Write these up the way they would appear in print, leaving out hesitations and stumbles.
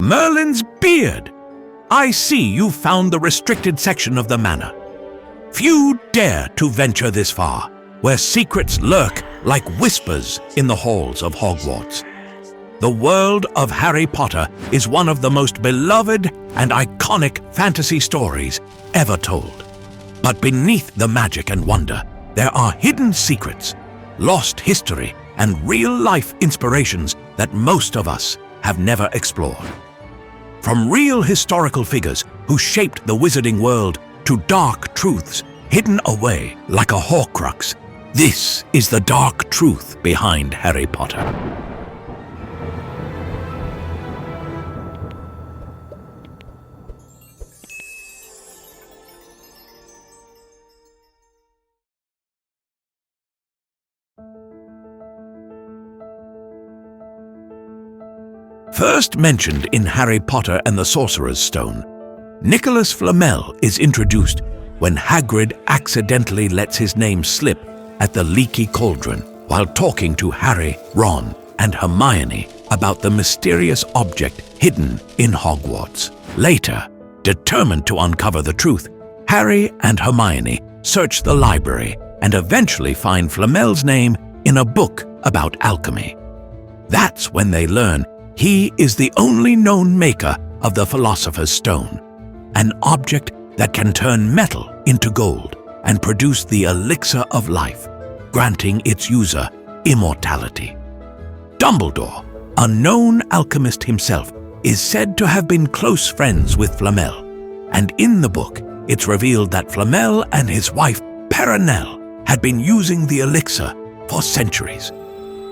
Merlin's beard! I see you found the restricted section of the manor. Few dare to venture this far, where secrets lurk like whispers in the halls of Hogwarts. The world of Harry Potter is one of the most beloved and iconic fantasy stories ever told. But beneath the magic and wonder, there are hidden secrets, lost history, and real-life inspirations that most of us have never explored. From real historical figures who shaped the wizarding world to dark truths hidden away like a Horcrux, this is the dark truth behind Harry Potter. First mentioned in Harry Potter and the Sorcerer's Stone, Nicolas Flamel is introduced when Hagrid accidentally lets his name slip at the Leaky Cauldron while talking to Harry, Ron, and Hermione about the mysterious object hidden in Hogwarts. Later, determined to uncover the truth, Harry and Hermione search the library and eventually find Flamel's name in a book about alchemy. That's when they learn he is the only known maker of the Philosopher's Stone, an object that can turn metal into gold and produce the elixir of life, granting its user immortality. Dumbledore, a known alchemist himself, is said to have been close friends with Flamel, and in the book it's revealed that Flamel and his wife Perenelle had been using the elixir for centuries.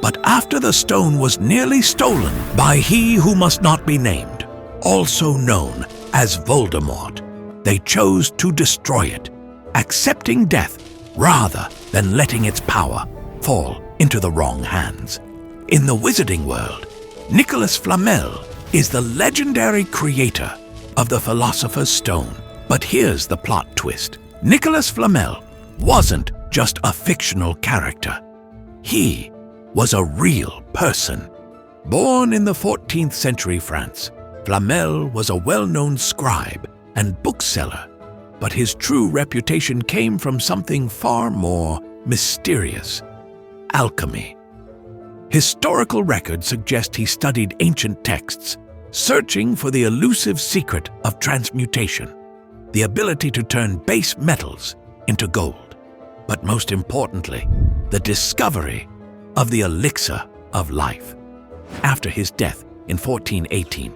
But after the stone was nearly stolen by he who must not be named, also known as Voldemort, they chose to destroy it, accepting death rather than letting its power fall into the wrong hands. In the wizarding world, Nicolas Flamel is the legendary creator of the Philosopher's Stone. But here's the plot twist. Nicolas Flamel wasn't just a fictional character. He was a real person. Born in the 14th century France, Flamel was a well-known scribe and bookseller, but his true reputation came from something far more mysterious: alchemy. Historical records suggest he studied ancient texts, searching for the elusive secret of transmutation, the ability to turn base metals into gold, but most importantly, the discovery of the elixir of life. After his death in 1418,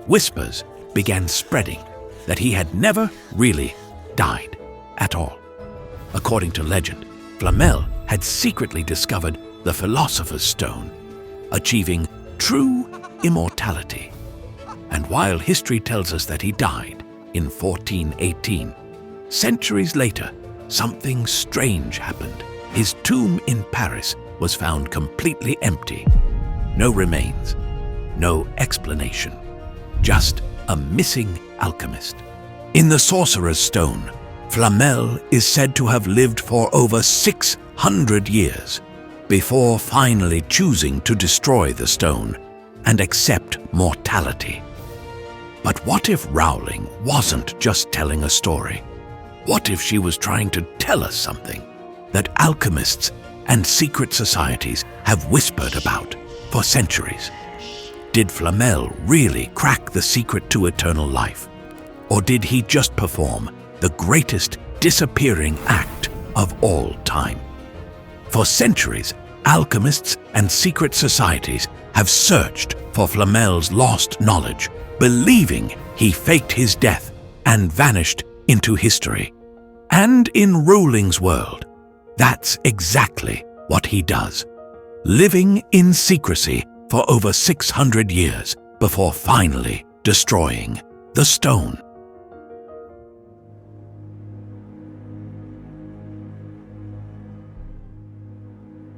whispers began spreading that he had never really died at all. According to legend, Flamel had secretly discovered the Philosopher's Stone, achieving true immortality. And while history tells us that he died in 1418, centuries later, something strange happened. His tomb in Paris was found completely empty. No remains, no explanation, just a missing alchemist. In the Sorcerer's Stone, Flamel is said to have lived for over 600 years before finally choosing to destroy the stone and accept mortality. But what if Rowling wasn't just telling a story? What if she was trying to tell us something that alchemists and secret societies have whispered about for centuries? Did Flamel really crack the secret to eternal life? Or did he just perform the greatest disappearing act of all time? For centuries, alchemists and secret societies have searched for Flamel's lost knowledge, believing he faked his death and vanished into history. And in Rowling's world, that's exactly what he does, living in secrecy for over 600 years before finally destroying the stone.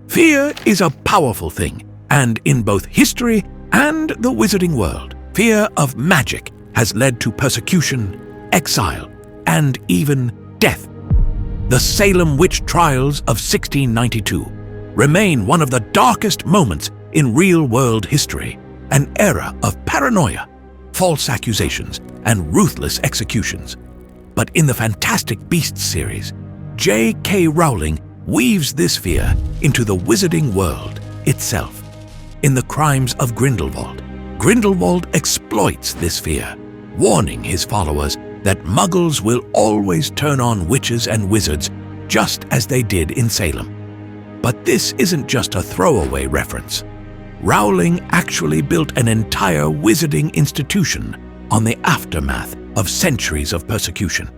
Fear is a powerful thing, and in both history and the wizarding world, fear of magic has led to persecution, exile, and even death. The Salem Witch Trials of 1692 remain one of the darkest moments in real-world history, an era of paranoia, false accusations, and ruthless executions. But in the Fantastic Beasts series, J.K. Rowling weaves this fear into the wizarding world itself. In The Crimes of Grindelwald, Grindelwald exploits this fear, warning his followers that muggles will always turn on witches and wizards just as they did in Salem. But this isn't just a throwaway reference. Rowling actually built an entire wizarding institution on the aftermath of centuries of persecution.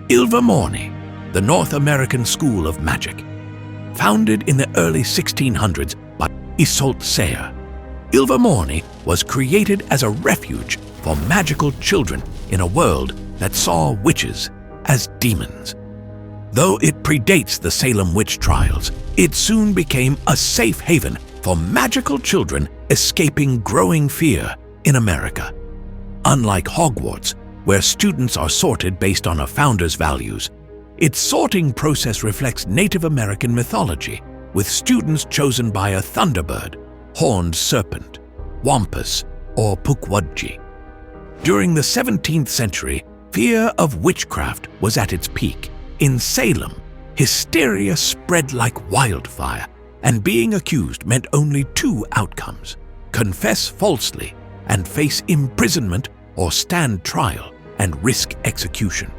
Ilvermorny, the North American School of Magic. Founded in the early 1600s by Isolde Sayre, Ilvermorny was created as a refuge for magical children in a world that saw witches as demons. Though it predates the Salem Witch Trials, it soon became a safe haven for magical children escaping growing fear in America. Unlike Hogwarts, where students are sorted based on a founder's values, its sorting process reflects Native American mythology, with students chosen by a thunderbird, horned serpent, wampus, or pukwudgie. During the 17th century, fear of witchcraft was at its peak. In Salem, hysteria spread like wildfire, and being accused meant only two outcomes: confess falsely and face imprisonment, or stand trial and risk execution.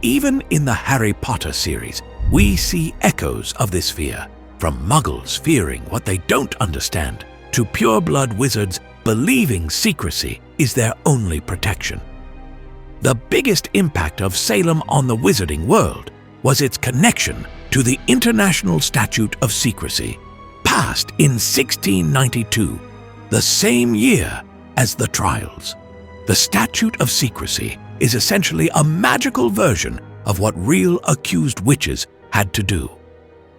Even in the Harry Potter series, we see echoes of this fear, from muggles fearing what they don't understand to pureblood wizards believing secrecy is their only protection. The biggest impact of Salem on the wizarding world was its connection to the International Statute of Secrecy, passed in 1692, the same year as the trials. The Statute of Secrecy is essentially a magical version of what real accused witches had to do: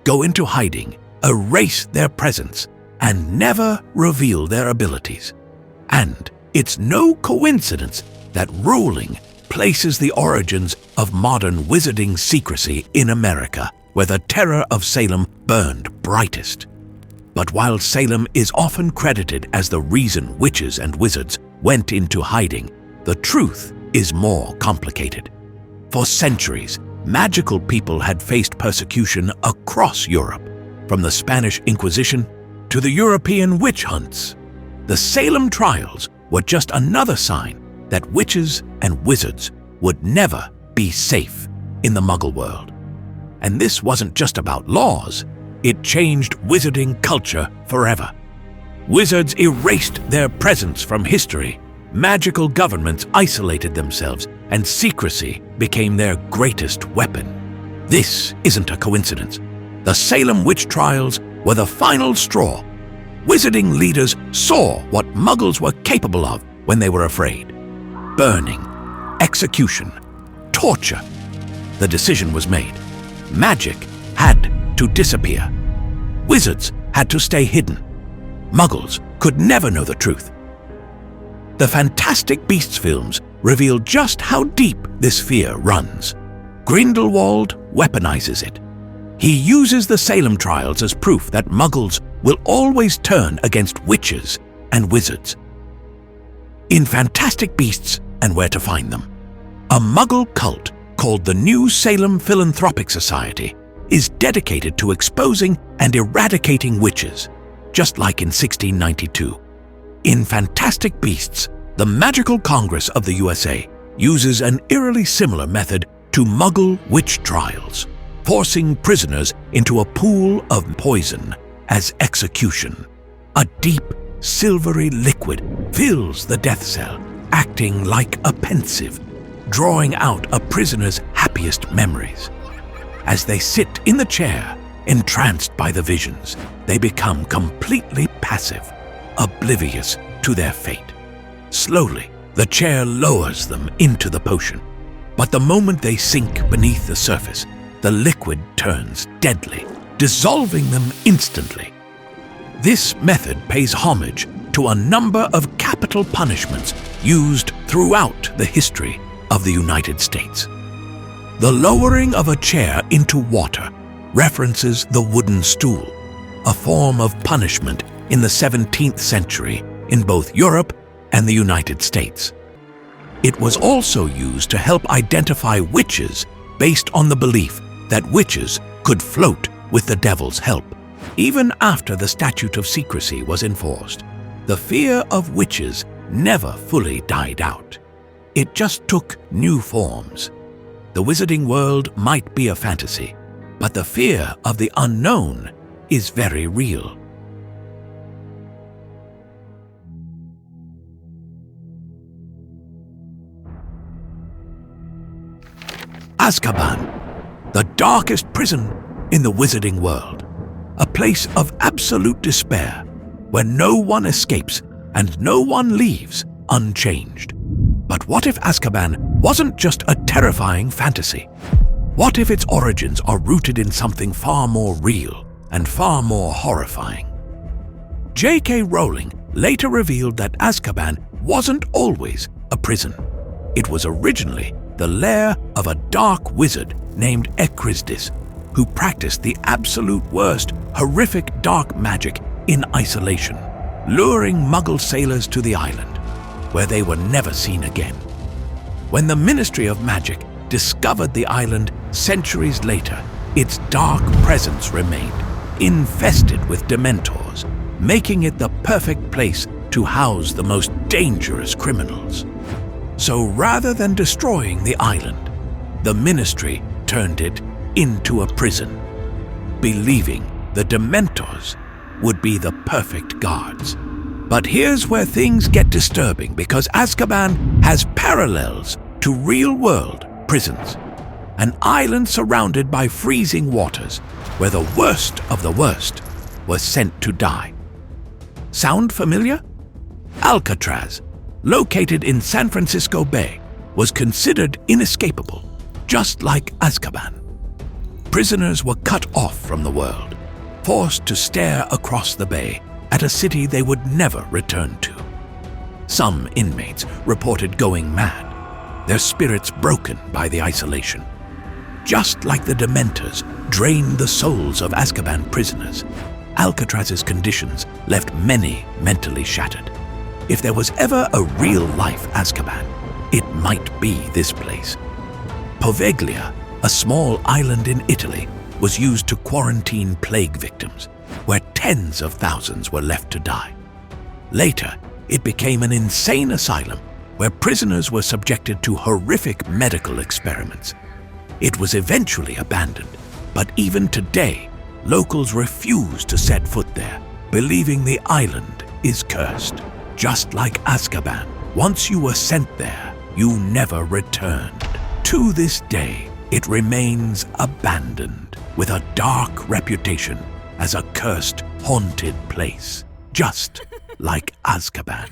go into hiding, erase their presence, and never reveal their abilities. And it's no coincidence that Rowling places the origins of modern wizarding secrecy in America, where the terror of Salem burned brightest. But while Salem is often credited as the reason witches and wizards went into hiding, the truth is more complicated. For centuries, magical people had faced persecution across Europe, from the Spanish Inquisition to the European witch hunts. The Salem trials were just another sign that witches and wizards would never be safe in the Muggle world. And this wasn't just about laws, it changed wizarding culture forever. Wizards erased their presence from history, magical governments isolated themselves, and secrecy became their greatest weapon. This isn't a coincidence. The Salem Witch Trials were the final straw. Wizarding leaders saw what Muggles were capable of when they were afraid. Burning, execution, torture. The decision was made. Magic had to disappear. Wizards had to stay hidden. Muggles could never know the truth. The Fantastic Beasts films reveal just how deep this fear runs. Grindelwald weaponizes it. He uses the Salem trials as proof that Muggles will always turn against witches and wizards. In Fantastic Beasts and Where to Find Them, a Muggle cult called the New Salem Philanthropic Society is dedicated to exposing and eradicating witches, just like in 1692. In Fantastic Beasts, the Magical Congress of the USA uses an eerily similar method to Muggle witch trials, forcing prisoners into a pool of poison as execution. A deep, silvery liquid fills the death cell, acting like a pensieve, drawing out a prisoner's happiest memories. As they sit in the chair, entranced by the visions, they become completely passive, oblivious to their fate. Slowly, the chair lowers them into the potion, but the moment they sink beneath the surface, the liquid turns deadly, dissolving them instantly. This method pays homage to a number of capital punishments used throughout the history of the United States. The lowering of a chair into water references the wooden stool, a form of punishment in the 17th century in both Europe and the United States. It was also used to help identify witches based on the belief that witches could float with the devil's help. Even after the Statute of Secrecy was enforced, the fear of witches never fully died out. It just took new forms. The wizarding world might be a fantasy, but the fear of the unknown is very real. Azkaban, the darkest prison in the wizarding world. A place of absolute despair, where no one escapes and no one leaves unchanged. But what if Azkaban wasn't just a terrifying fantasy? What if its origins are rooted in something far more real and far more horrifying? J.K. Rowling later revealed that Azkaban wasn't always a prison. It was originally the lair of a dark wizard named Echrisdis, who practiced the absolute worst, horrific dark magic in isolation, luring Muggle sailors to the island, where they were never seen again. When the Ministry of Magic discovered the island centuries later, its dark presence remained, infested with Dementors, making it the perfect place to house the most dangerous criminals. So rather than destroying the island, the Ministry turned it into a prison, believing the Dementors would be the perfect guards. But here's where things get disturbing, because Azkaban has parallels to real-world prisons. An island surrounded by freezing waters, where the worst of the worst was sent to die. Sound familiar? Alcatraz, located in San Francisco Bay, was considered inescapable, just like Azkaban. Prisoners were cut off from the world, forced to stare across the bay at a city they would never return to. Some inmates reported going mad, their spirits broken by the isolation. Just like the Dementors drained the souls of Azkaban prisoners, Alcatraz's conditions left many mentally shattered. If there was ever a real-life Azkaban, it might be this place. Poveglia, a small island in Italy, was used to quarantine plague victims, where tens of thousands were left to die. Later, it became an insane asylum where prisoners were subjected to horrific medical experiments. It was eventually abandoned, but even today, locals refuse to set foot there, believing the island is cursed. Just like Azkaban, once you were sent there, you never returned. To this day, it remains abandoned, with a dark reputation as a cursed, haunted place, just like Azkaban.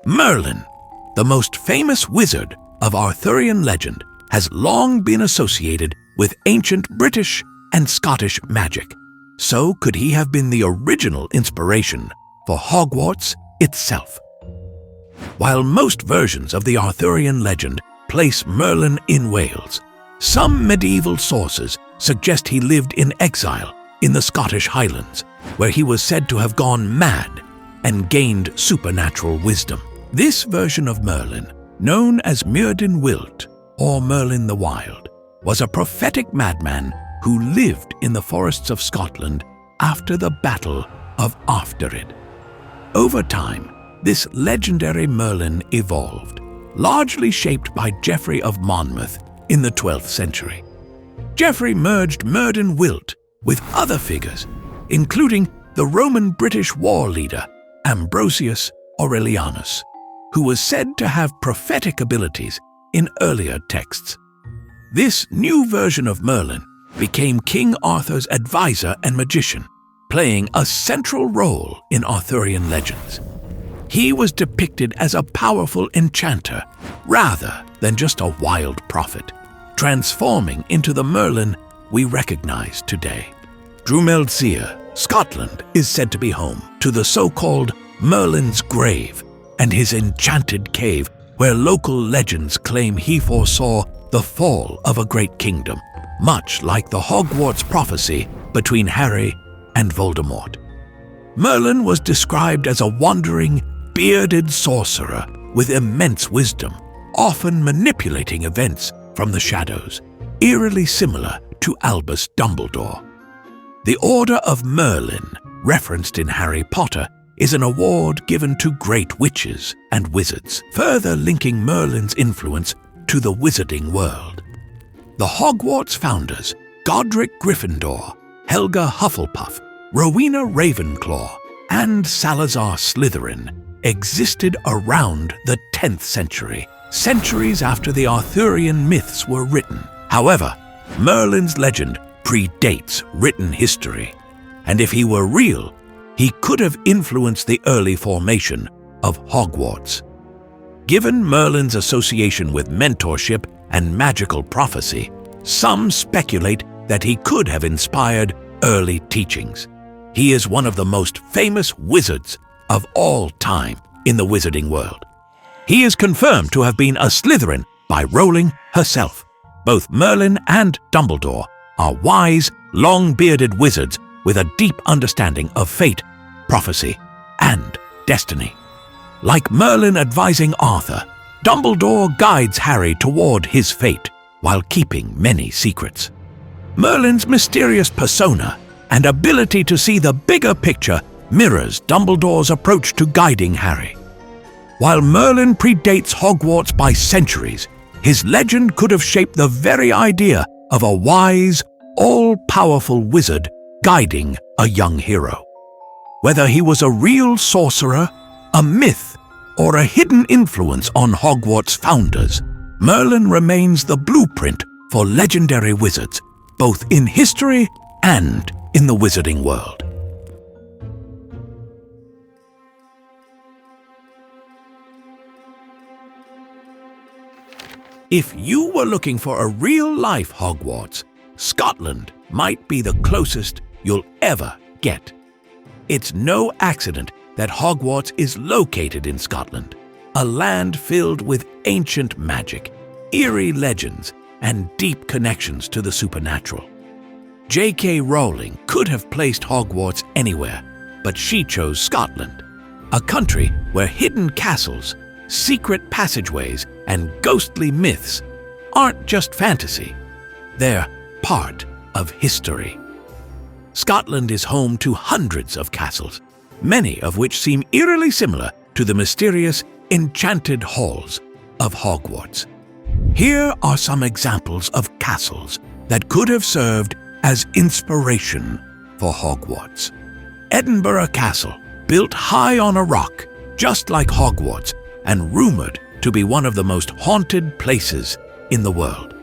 Merlin, the most famous wizard of Arthurian legend, has long been associated with ancient British and Scottish magic. So could he have been the original inspiration for Hogwarts itself? While most versions of the Arthurian legend place Merlin in Wales, some medieval sources suggest he lived in exile in the Scottish Highlands, where he was said to have gone mad and gained supernatural wisdom. This version of Merlin, known as Muirdin Wilt or Merlin the Wild, was a prophetic madman who lived in the forests of Scotland after the Battle of Afterid. Over time, this legendary Merlin evolved, largely shaped by Geoffrey of Monmouth in the 12th century. Geoffrey merged Muirdin Wilt with other figures, including the Roman-British war leader Ambrosius Aurelianus, who was said to have prophetic abilities in earlier texts. This new version of Merlin became King Arthur's advisor and magician, playing a central role in Arthurian legends. He was depicted as a powerful enchanter rather than just a wild prophet, transforming into the Merlin we recognize today. Drumeldsia, Scotland, is said to be home to the so-called Merlin's Grave and his enchanted cave, where local legends claim he foresaw the fall of a great kingdom. much like the Hogwarts prophecy between Harry and Voldemort. Merlin was described as a wandering, bearded sorcerer with immense wisdom, often manipulating events from the shadows, eerily similar to Albus Dumbledore. The Order of Merlin, referenced in Harry Potter, is an award given to great witches and wizards, further linking Merlin's influence to the wizarding world. The Hogwarts founders, Godric Gryffindor, Helga Hufflepuff, Rowena Ravenclaw, and Salazar Slytherin, existed around the 10th century, centuries after the Arthurian myths were written. However, Merlin's legend predates written history, and if he were real, he could have influenced the early formation of Hogwarts. Given Merlin's association with mentorship and magical prophecy, some speculate that he could have inspired early teachings. He is one of the most famous wizards of all time in the wizarding world. He is confirmed to have been a Slytherin by Rowling herself. Both Merlin and Dumbledore are wise, long-bearded wizards with a deep understanding of fate, prophecy, and destiny. Like Merlin advising Arthur, Dumbledore guides Harry toward his fate while keeping many secrets. Merlin's mysterious persona and ability to see the bigger picture mirrors Dumbledore's approach to guiding Harry. While Merlin predates Hogwarts by centuries, his legend could have shaped the very idea of a wise, all-powerful wizard guiding a young hero. Whether he was a real sorcerer, a myth, or a hidden influence on Hogwarts founders, Merlin remains the blueprint for legendary wizards, both in history and in the wizarding world. If you were looking for a real-life Hogwarts, Scotland might be the closest you'll ever get. It's no accident that Hogwarts is located in Scotland, a land filled with ancient magic, eerie legends, and deep connections to the supernatural. J.K. Rowling could have placed Hogwarts anywhere, but she chose Scotland, a country where hidden castles, secret passageways, and ghostly myths aren't just fantasy. They're part of history. Scotland is home to hundreds of castles, many of which seem eerily similar to the mysterious enchanted halls of Hogwarts. Here are some examples of castles that could have served as inspiration for Hogwarts. Edinburgh Castle, built high on a rock, just like Hogwarts, and rumored to be one of the most haunted places in the world.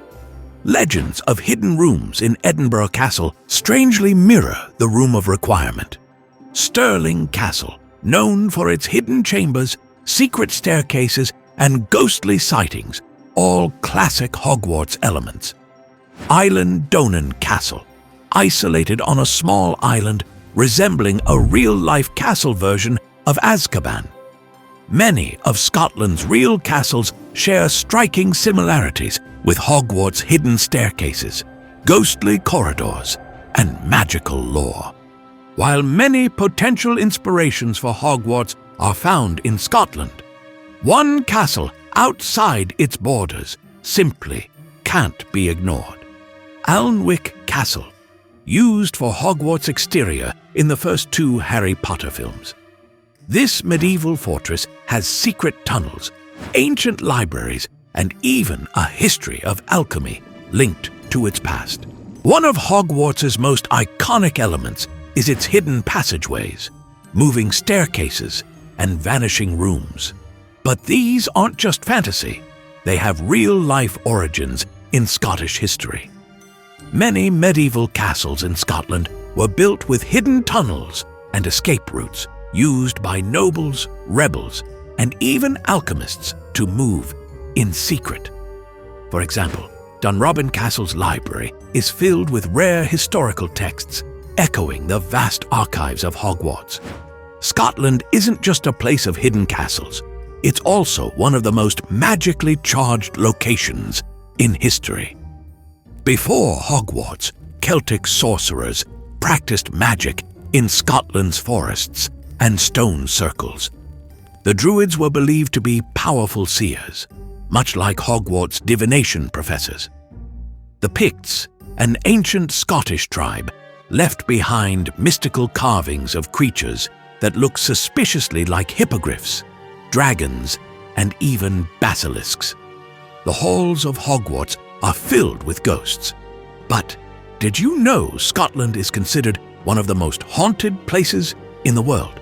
Legends of hidden rooms in Edinburgh Castle strangely mirror the Room of Requirement. Stirling Castle, known for its hidden chambers, secret staircases, and ghostly sightings, all classic Hogwarts elements. Island Donan Castle, isolated on a small island resembling a real-life castle version of Azkaban. Many of Scotland's real castles share striking similarities with Hogwarts' hidden staircases, ghostly corridors, and magical lore. While many potential inspirations for Hogwarts are found in Scotland, one castle outside its borders simply can't be ignored. Alnwick Castle, used for Hogwarts' exterior in the first 2 Harry Potter films. This medieval fortress has secret tunnels, ancient libraries, and even a history of alchemy linked to its past. One of Hogwarts' most iconic elements is its hidden passageways, moving staircases, and vanishing rooms. But these aren't just fantasy. They have real-life origins in Scottish history. Many medieval castles in Scotland were built with hidden tunnels and escape routes used by nobles, rebels, and even alchemists to move in secret. For example, Dunrobin Castle's library is filled with rare historical texts echoing the vast archives of Hogwarts. Scotland isn't just a place of hidden castles. It's also one of the most magically charged locations in history. Before Hogwarts, Celtic sorcerers practiced magic in Scotland's forests and stone circles. The Druids were believed to be powerful seers, much like Hogwarts divination professors. The Picts, an ancient Scottish tribe, left behind mystical carvings of creatures that look suspiciously like hippogriffs, dragons, and even basilisks. The halls of Hogwarts are filled with ghosts. But did you know Scotland is considered one of the most haunted places in the world?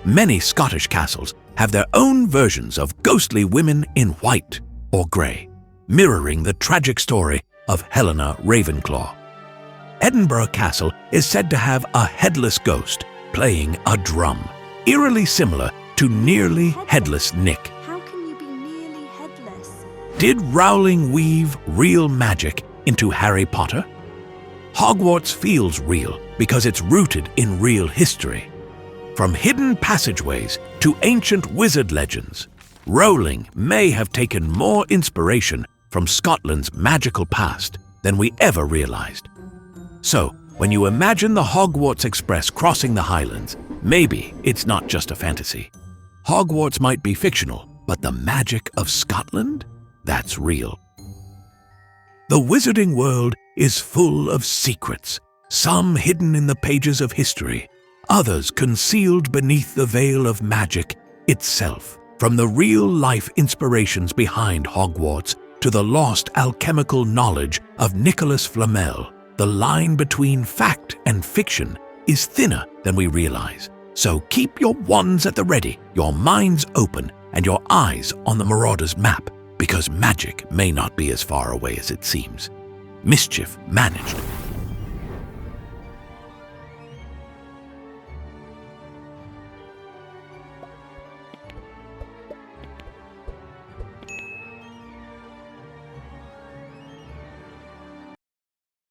Many Scottish castles have their own versions of ghostly women in white or grey, mirroring the tragic story of Helena Ravenclaw. Edinburgh Castle is said to have a headless ghost playing a drum, eerily similar to nearly headless Nick. How can you be nearly headless? Did Rowling weave real magic into Harry Potter? Hogwarts feels real because it's rooted in real history. From hidden passageways to ancient wizard legends, Rowling may have taken more inspiration from Scotland's magical past than we ever realized. So, when you imagine the Hogwarts Express crossing the Highlands, maybe it's not just a fantasy. Hogwarts might be fictional, but the magic of Scotland? That's real. The wizarding world is full of secrets, some hidden in the pages of history, others concealed beneath the veil of magic itself. From the real-life inspirations behind Hogwarts to the lost alchemical knowledge of Nicolas Flamel, the line between fact and fiction is thinner than we realize. So keep your wands at the ready, your minds open, and your eyes on the Marauder's map, because magic may not be as far away as it seems. Mischief managed